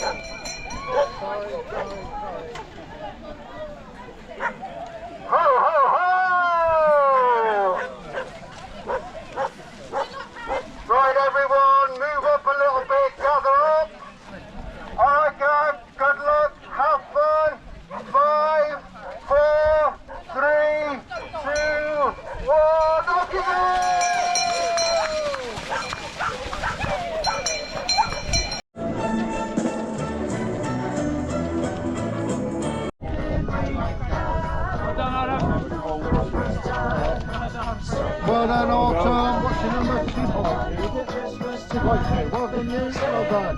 Ho, ho, ho! Right, everyone, move up a little bit, gather up. All right, guys, good luck, have fun. 5, 4, 3, 2, 1, look at Well done, Autumn. What's your number? 2. Well done, you. Well done.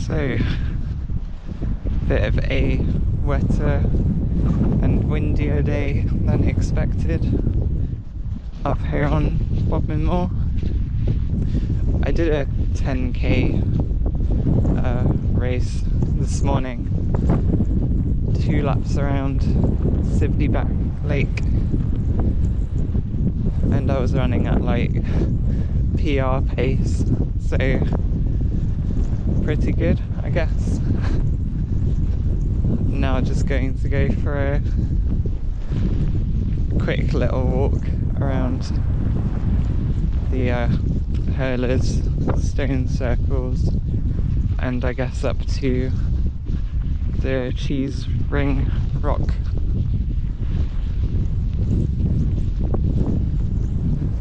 So, bit of a wetter and windier day than expected up here on Bodmin Moor. I did a 10k race this morning, 2 laps around Sibleyback Lake, and I was running at like PR pace, so pretty good, I guess. Now just going to go for a quick little walk around the hurlers, stone circles, and I guess up to the cheesewring rock.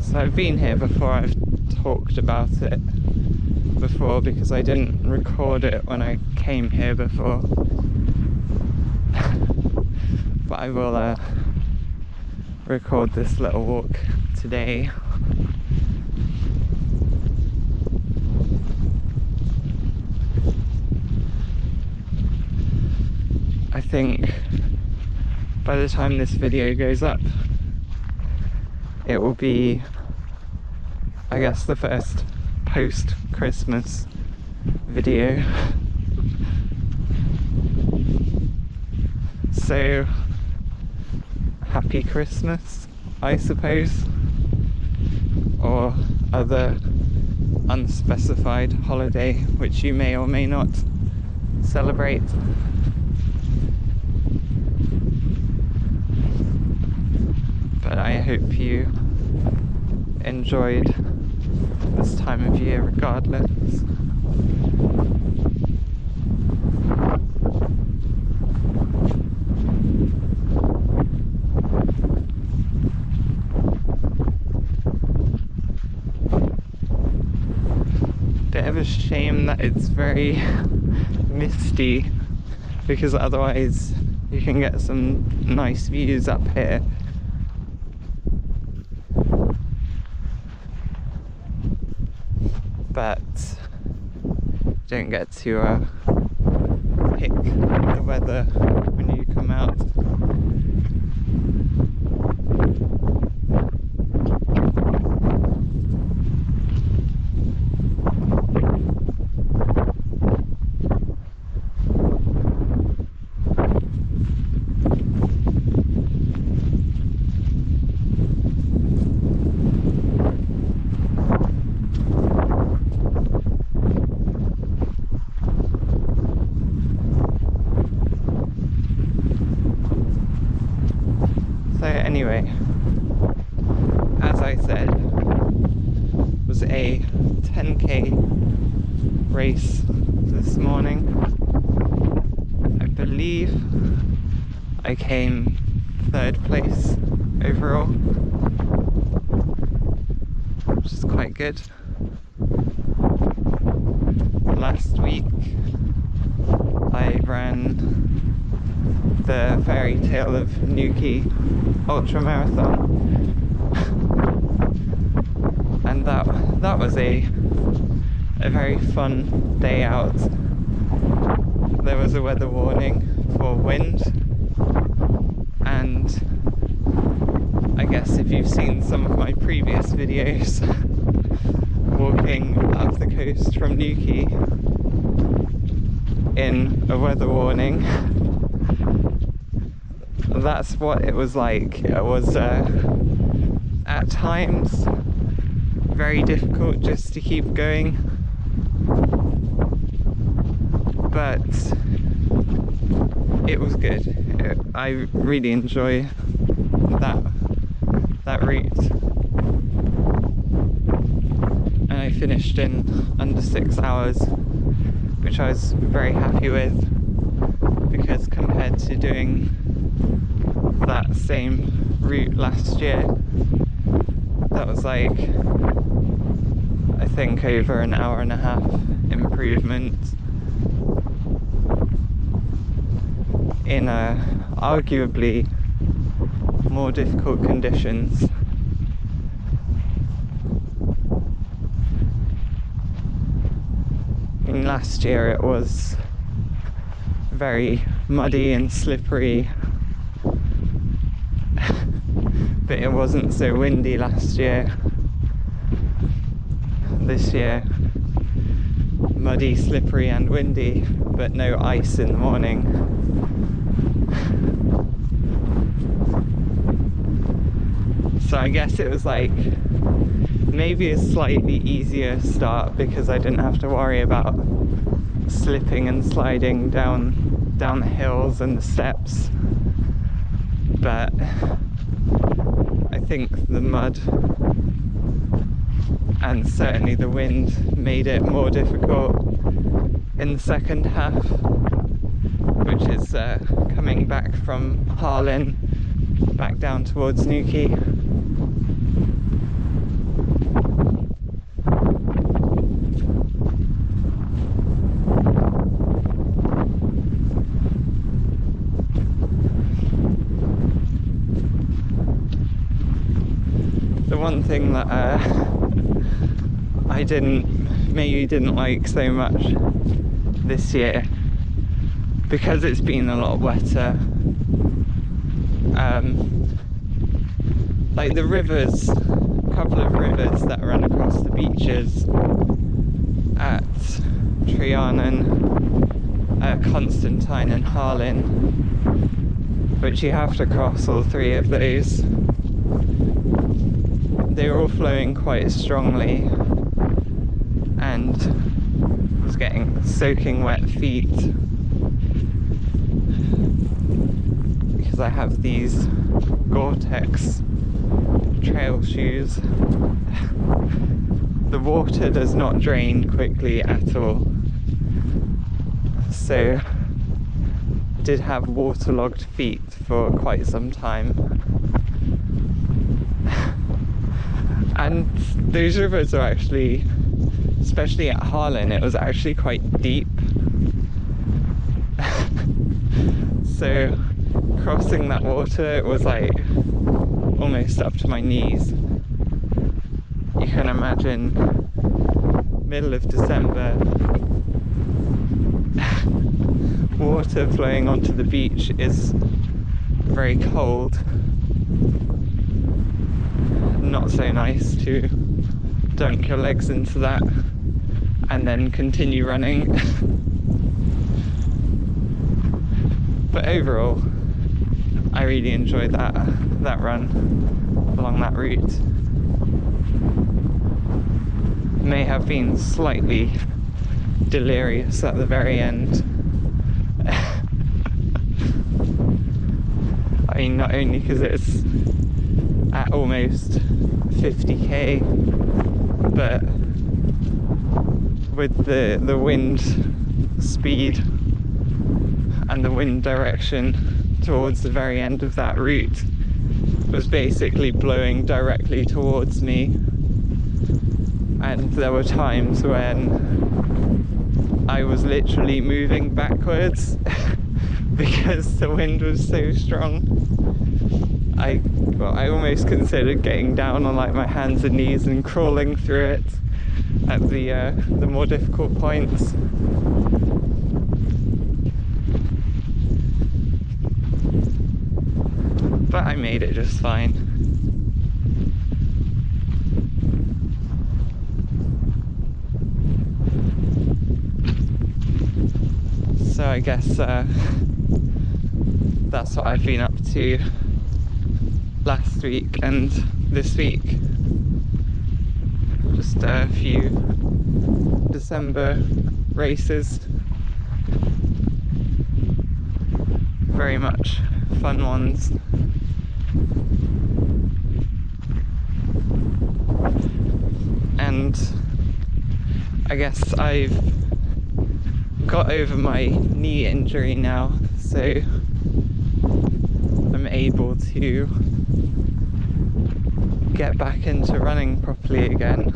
So I've been here before, I've talked about it before because I didn't record it when I came here before, but I will record this little walk today. I think by the time this video goes up, it will be, I guess, the first post-Christmas video. So, happy Christmas, I suppose, or other unspecified holiday which you may or may not celebrate. But I hope you enjoyed this time of year regardless. Bit of a shame that it's very misty, because otherwise you can get some nice views up here. But don't get to pick the weather when you come out. So anyway, as I said, it was a 10k race this morning. I believe I came 3rd place overall, which is quite good. Last week I ran the Fairy Tale of Newquay ultra marathon, and that that was a very fun day out. There was a weather warning for wind, and I guess if you've seen some of my previous videos walking up the coast from Newquay in a weather warning, that's what it was like. It was at times very difficult just to keep going, but it was good. I really enjoy that route, and I finished in under 6 hours, which I was very happy with, because compared to doing that same route last year, that was like, I think, over an hour and a half improvement in arguably more difficult conditions. In last year it was very muddy and slippery, but it wasn't so windy last year. This year, muddy, slippery and windy, but no ice in the morning. So I guess it was like maybe a slightly easier start, because I didn't have to worry about slipping and sliding down the hills and the steps. But I think the mud and certainly the wind made it more difficult in the second half, which is coming back from Harlin back down towards Newquay. The one thing that I maybe didn't like so much this year, because it's been a lot wetter, like the rivers, a couple of rivers that run across the beaches at Trianon, Constantine and Harlin, which you have to cross all three of those. They were all flowing quite strongly, and was getting soaking wet feet, because I have these Gore-Tex trail shoes. The water does not drain quickly at all, so I did have waterlogged feet for quite some time. And those rivers are actually, especially at Harlin, it was actually quite deep. So crossing that water, it was like almost up to my knees. You can imagine, middle of December, water flowing onto the beach is very cold. Not so nice to dunk your legs into that and then continue running. But overall, I really enjoyed that run along that route. May have been slightly delirious at the very end. I mean, not only because it's at almost 50k, but with the wind speed and the wind direction towards the very end of that route was basically blowing directly towards me, and there were times when I was literally moving backwards because the wind was so strong. I almost considered getting down on like my hands and knees and crawling through it at the more difficult points. But I made it just fine. So I guess that's what I've been up to last week and this week. Just a few December races. Very much fun ones. And I guess I've got over my knee injury now, so I'm able to get back into running properly again.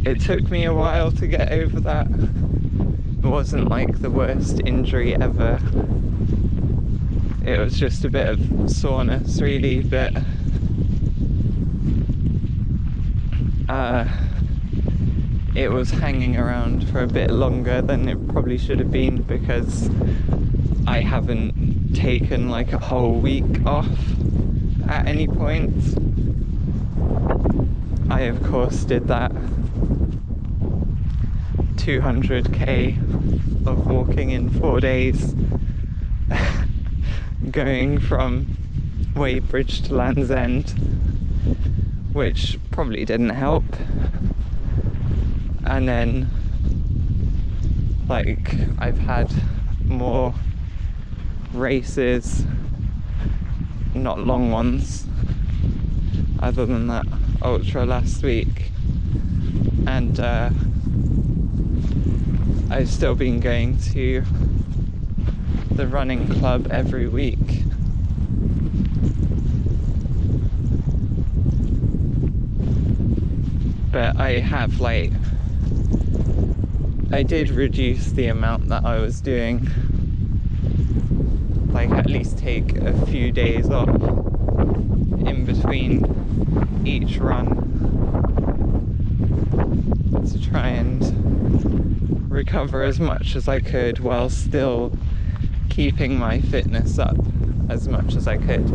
It took me a while to get over that. It wasn't like the worst injury ever. It was just a bit of soreness really, but it was hanging around for a bit longer than it probably should have been, because I haven't taken like a whole week off at any point. I of course did that 200k of walking in 4 days, going from Weybridge to Land's End, which probably didn't help. And then like I've had more races, not long ones, other than that ultra last week, and I've still been going to the running club every week. But I did reduce the amount that I was doing, like at least take a few days off in between each run to try and recover as much as I could while still keeping my fitness up as much as I could.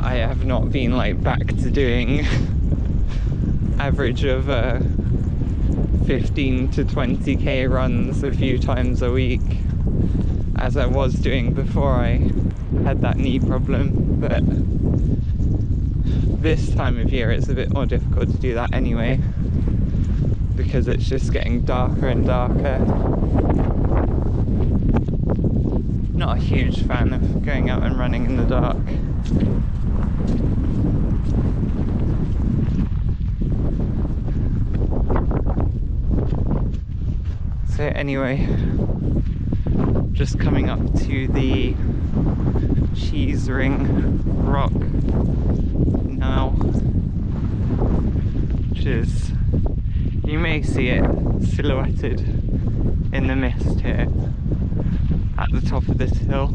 I have not been like back to doing average of 15 to 20k runs a few times a week as I was doing before I had that knee problem, but this time of year it's a bit more difficult to do that anyway, because it's just getting darker and darker. Not a huge fan of going out and running in the dark. So anyway, just coming up to the cheesewring rock now, which is, you may see it silhouetted in the mist here at the top of this hill.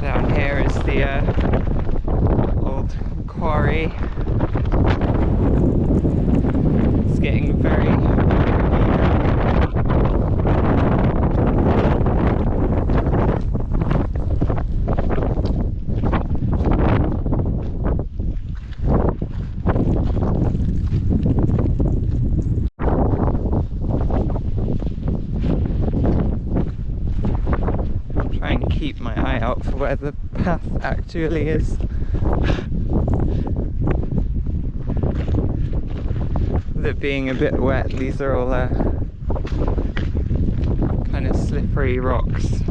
Down here is the old quarry. It's getting very keep my eye out for where the path actually is. With it being a bit wet, these are all kind of slippery rocks.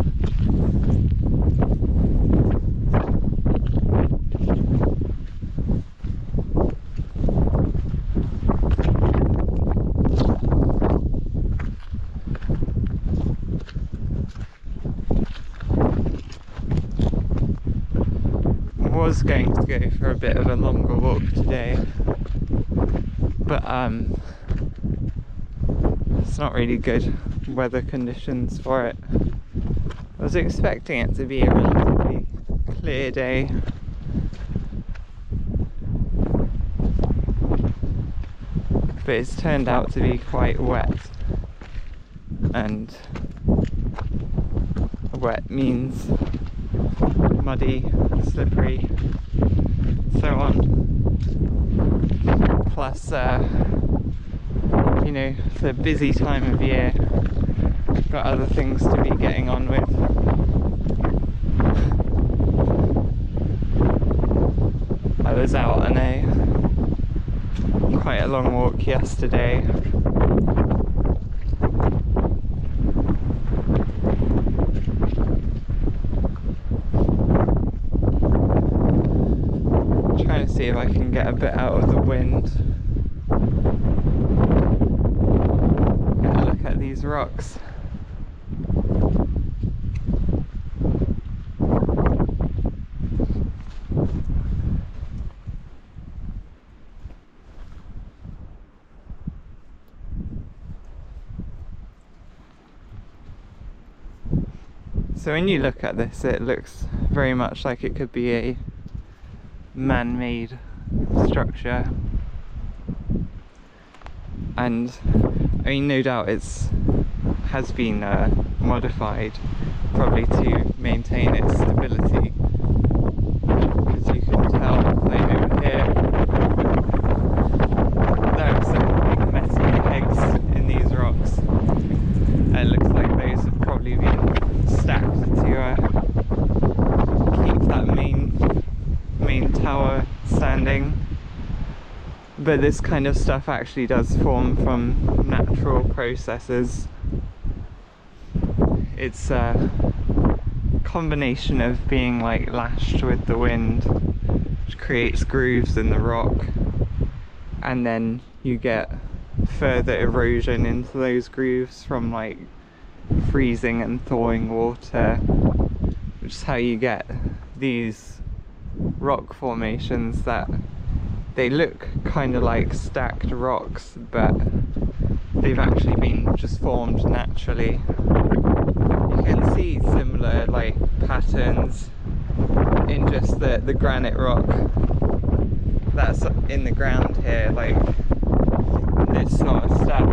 to go for a bit of a longer walk today, but it's not really good weather conditions for it. I was expecting it to be a relatively clear day, but it's turned out to be quite wet, and wet means muddy, slippery, so on. Plus, you know, it's a busy time of year, got other things to be getting on with. I was out on quite a long walk yesterday. Trying to see if I can get a bit out of the wind. Get a look at these rocks. So when you look at this, it looks very much like it could be a man-made structure, and I mean, no doubt has been modified probably to maintain its stability, because you can tell, like over here, there are some big metal pegs in these rocks, and it looks like those have probably been stacked to keep that main tower standing. But this kind of stuff actually does form from natural processes. It's a combination of being like lashed with the wind, which creates grooves in the rock, and then you get further erosion into those grooves from like freezing and thawing water, which is how you get these rock formations that they look kind of like stacked rocks, but they've actually been just formed naturally. You can see similar like patterns in just the granite rock that's in the ground here, like this sort of stuff.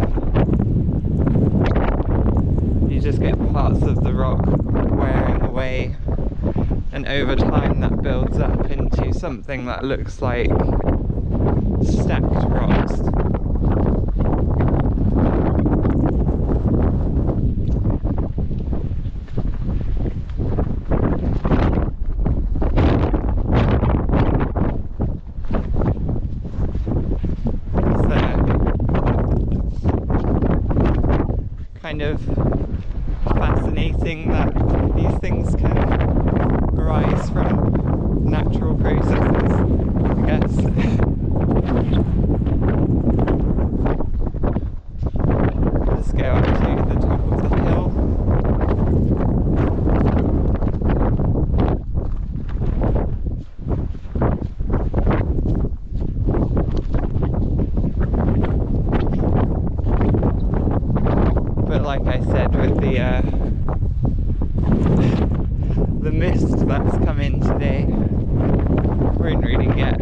You just get parts of the rock wearing away, and over time that builds up into something that looks like stacked rocks. Kind of fascinating that these things can arise from natural processes, I guess. Let's go up to the top of the hill. But like I said, with the mist that's come in today, won't really get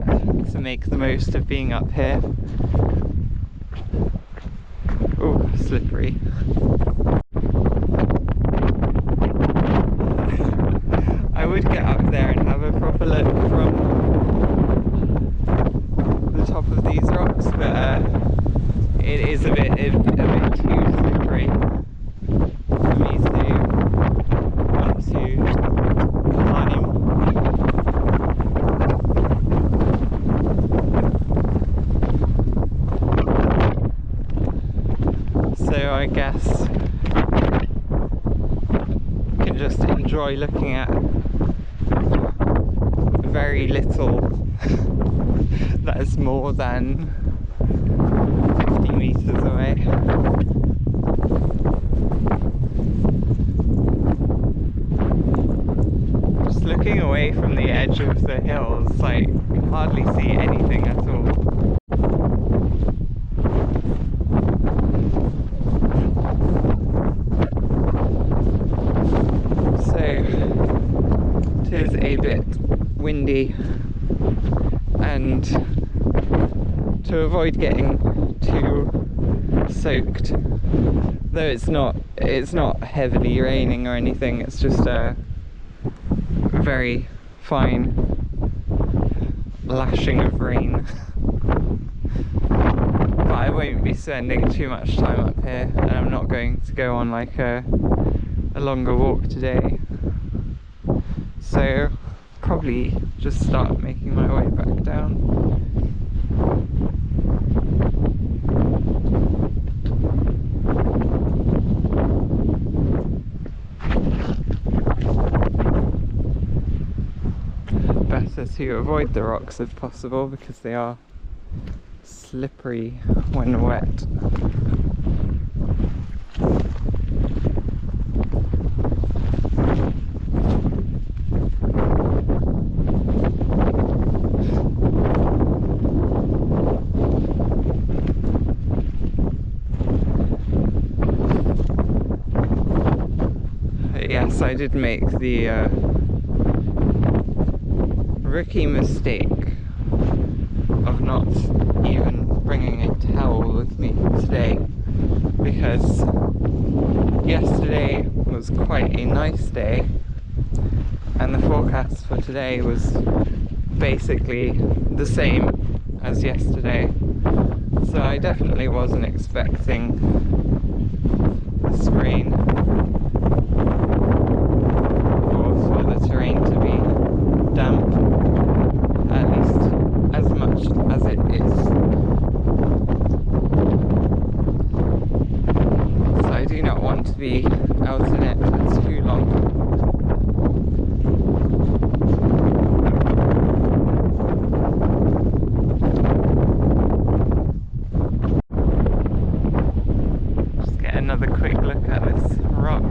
to make the most of being up here. Oh, slippery. I would get up there and have a proper look from the top of these rocks, but it is a bit too slippery for me to want to climb. So I guess you can just enjoy looking at very little that is more than 50 meters away. Just looking away from the edge edge of the hills, like, you can hardly see anything at all. So, it is a bit windy, and to avoid getting too soaked, though it's not heavily raining or anything, it's just a very fine lashing of rain. But I won't be spending too much time up here, and I'm not going to go on like a longer walk today, so probably just start making my way back down. Better to avoid the rocks if possible, because they are slippery when wet. Yes, I did make the rookie mistake of not even bringing a towel with me today, because yesterday was quite a nice day and the forecast for today was basically the same as yesterday, so I definitely wasn't expecting this rain or for the terrain to be damp, at least as much as it is. So I do not want to be out in it for too long. Just get another quick look at this rock.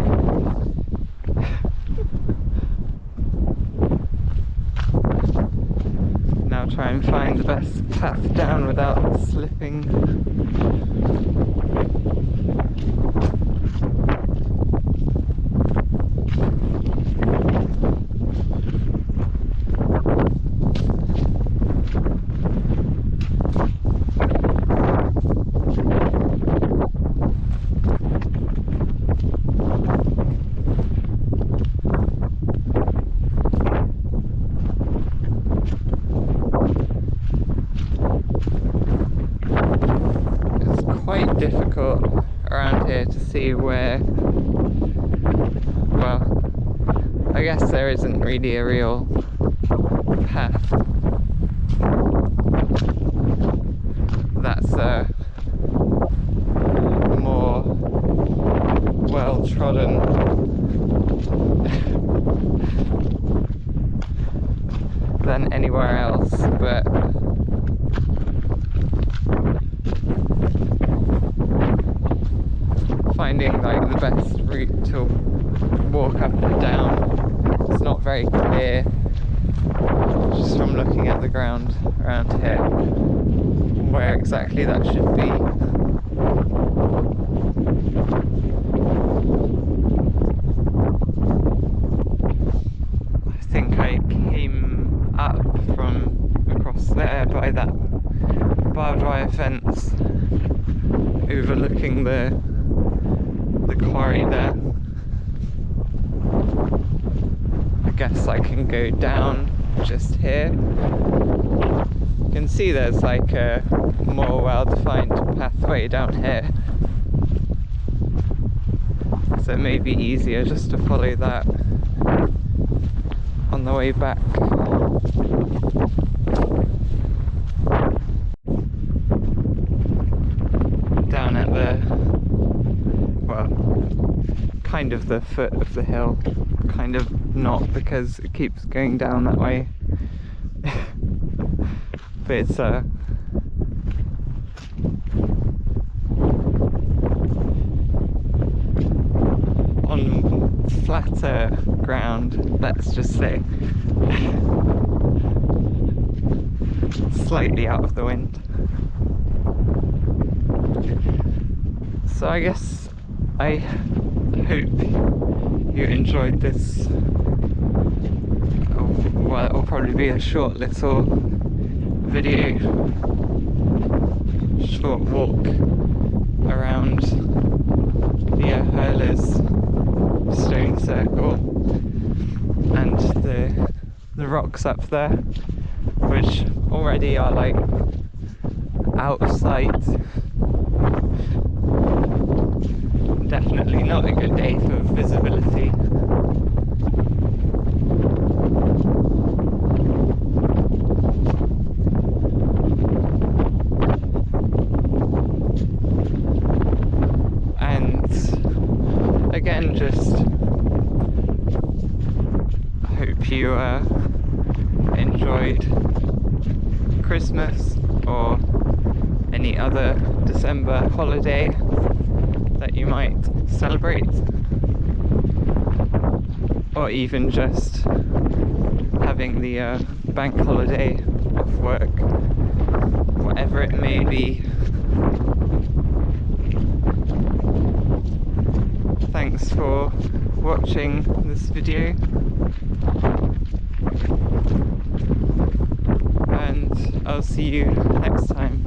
Now try and find the best path down without slipping. Quite difficult around here to see where, well, I guess there isn't really a real path that's more well trodden than anywhere else, but finding like the best route to walk up and down, it's not very clear just from looking at the ground around here where exactly that should be. I think I came up from across there by that barbed wire fence overlooking the quarry there. I guess I can go down just here. You can see there's like a more well-defined pathway down here, so it may be easier just to follow that on the way back. Down at the, well, kind of the foot of the hill, kind of not, because it keeps going down that way. But it's on flatter ground, let's just say. Slightly out of the wind. So I guess I hope you enjoyed this. Well, it'll probably be a short little video, short walk around the hurlers stone circle and the rocks up there, which already are like out of sight. Definitely not a good day for visibility. And again, just hope you enjoyed Christmas or any other December holiday that you might celebrate, or even just having the bank holiday off work, whatever it may be. Thanks for watching this video, and I'll see you next time.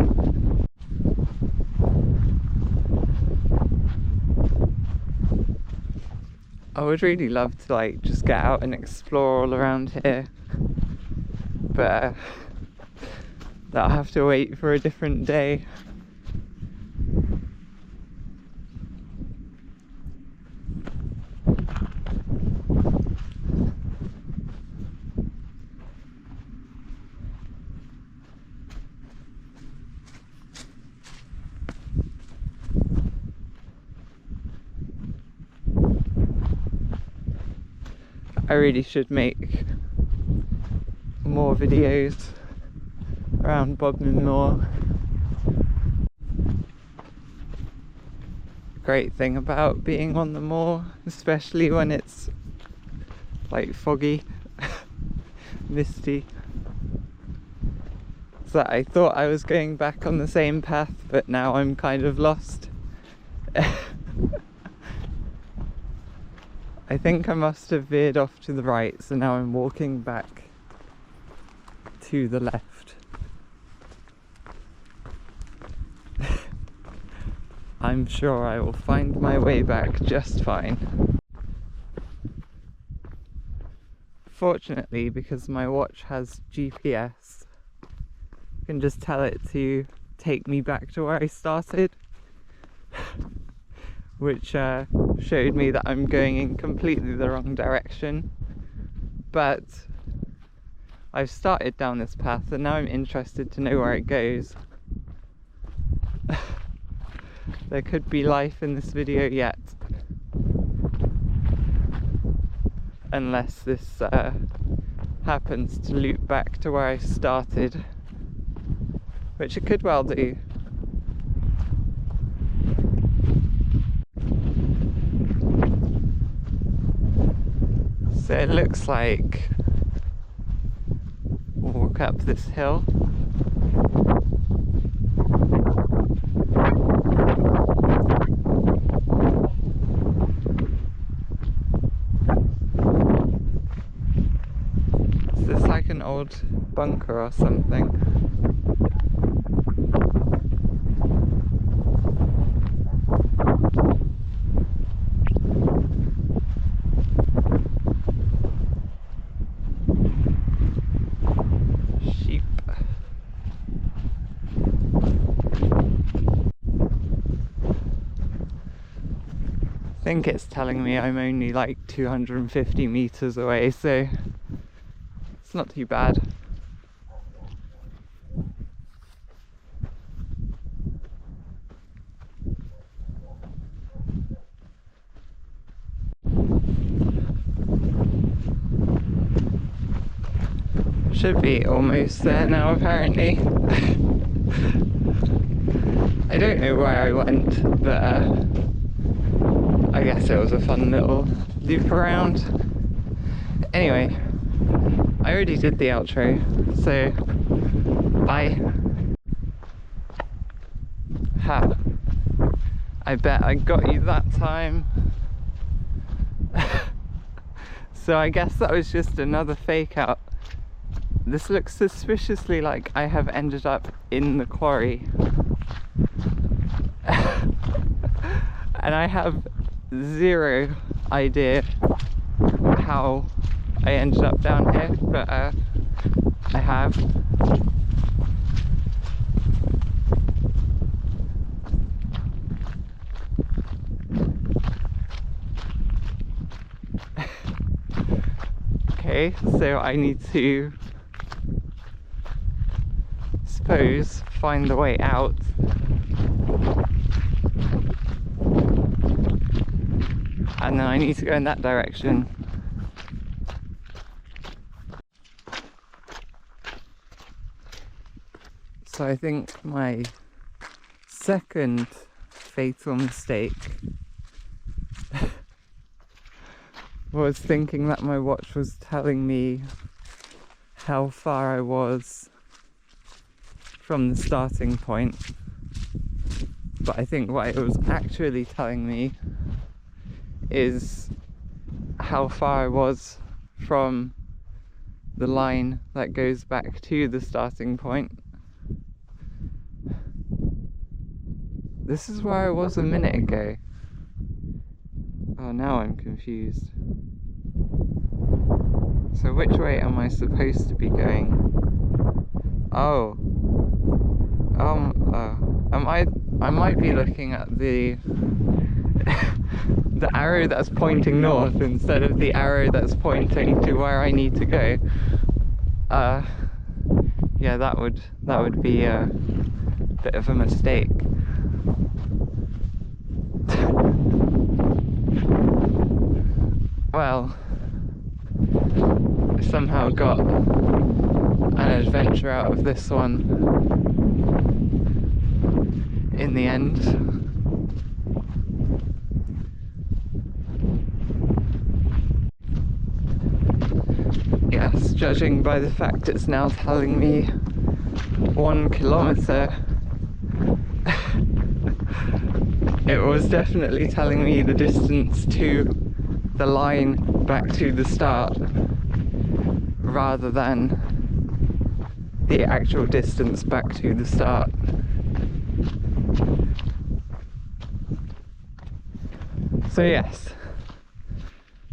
I would really love to like just get out and explore all around here, but that'll have to wait for a different day. I really should make more videos around Bodmin Moor. Great thing about being on the moor, especially when it's like foggy, misty, is that I thought I was going back on the same path, but now I'm kind of lost. I think I must have veered off to the right, so now I'm walking back to the left. I'm sure I will find my way back just fine. Fortunately, because my watch has GPS, I can just tell it to take me back to where I started. Which showed me that I'm going in completely the wrong direction. But I've started down this path and now I'm interested to know where it goes. There could be life in this video yet. Unless this happens to loop back to where I started. Which it could well do. So it looks like we'll walk up this hill. Is this like an old bunker or something? I think it's telling me I'm only like 250 meters away, so it's not too bad. Should be almost there now, apparently. I don't know where I went, but I guess it was a fun little loop around. Anyway, I already did the outro, so bye. Ha. I bet I got you that time. So I guess that was just another fake out. This looks suspiciously like I have ended up in the quarry. And I have zero idea how I ended up down here, but I have. Okay, so I need to, suppose, find the way out. And then I need to go in that direction. So I think my second fatal mistake was thinking that my watch was telling me how far I was from the starting point. But I think what it was actually telling me is how far I was from the line that goes back to the starting point. This is where I was a minute ago. Oh, now I'm confused. So which way am I supposed to be going? Oh. I might be looking at the the arrow that's pointing north instead of the arrow that's pointing to where I need to go. Yeah, that would be a bit of a mistake. Well, I somehow got an adventure out of this one in the end. Yes, judging by the fact it's now telling me 1 kilometre, it was definitely telling me the distance to the line back to the start rather than the actual distance back to the start. So yes,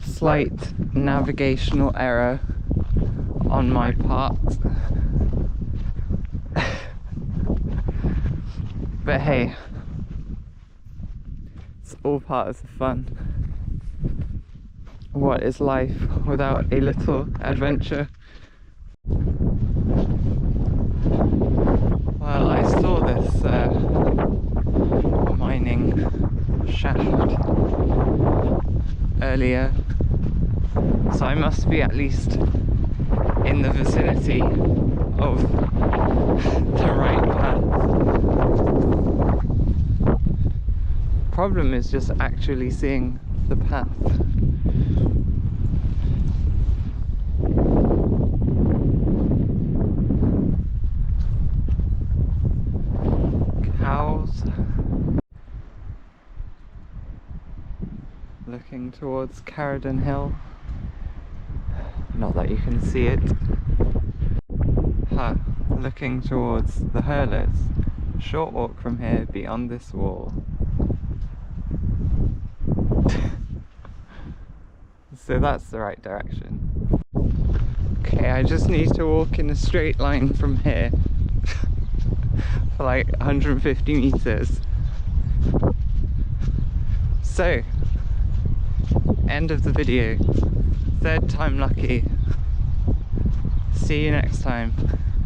slight navigational error on my part. But hey, it's all part of the fun. What is life without a little adventure? Well, I saw this mining shaft earlier, so I must be at least in the vicinity of the right path. Problem is just actually seeing the path. Cows looking towards Carradon Hill. Not that you can see it. Looking towards the hurlers. Short walk from here beyond this wall. So that's the right direction. Okay, I just need to walk in a straight line from here for like 150 meters. So, end of the video. 3rd time lucky. See you next time.